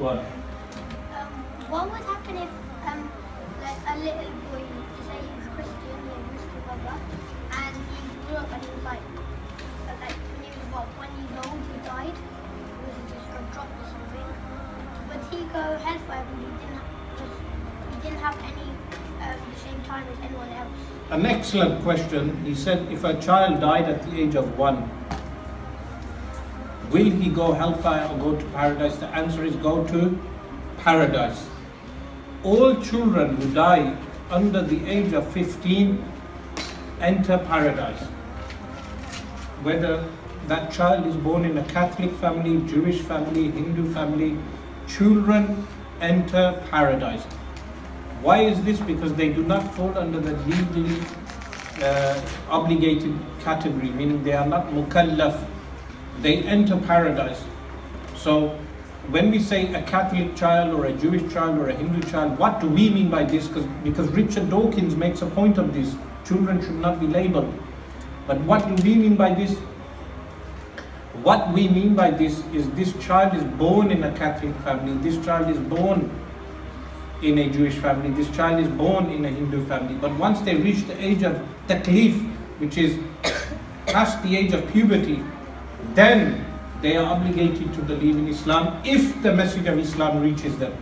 Go on. What would happen if, like a little boy, say he was Christian, he had Muslim brother, and he grew up and he was like when he was about 1 year old, he died. Was he just dropped or something? Would he go hellfire? He didn't have any the same time as anyone else. An excellent question. He said, if a child died at the age of 1, will he go hellfire or go to paradise? The answer is go to paradise. All children who die under the age of 15 enter paradise. Whether that child is born in a Catholic family, Jewish family, Hindu family, children enter paradise. Why is this? Because they do not fall under the legally obligated category, meaning they are not mukallaf. They enter paradise. So when we say a Catholic child or a Jewish child or a Hindu child, what do we mean by this? Because Richard Dawkins makes a point of this. Children should not be labeled. But what do we mean by this? What we mean by this is this child is born in a Catholic family, this child is born in a Jewish family, this child is born in a Hindu family. But once they reach the age of taklif, which is past the age of puberty, then they are obligated to believe in Islam if the message of Islam reaches them.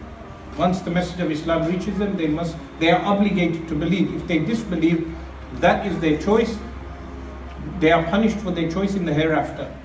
Once the message of Islam reaches them, they are obligated to believe. If they disbelieve, that is their choice. They are punished for their choice in the hereafter.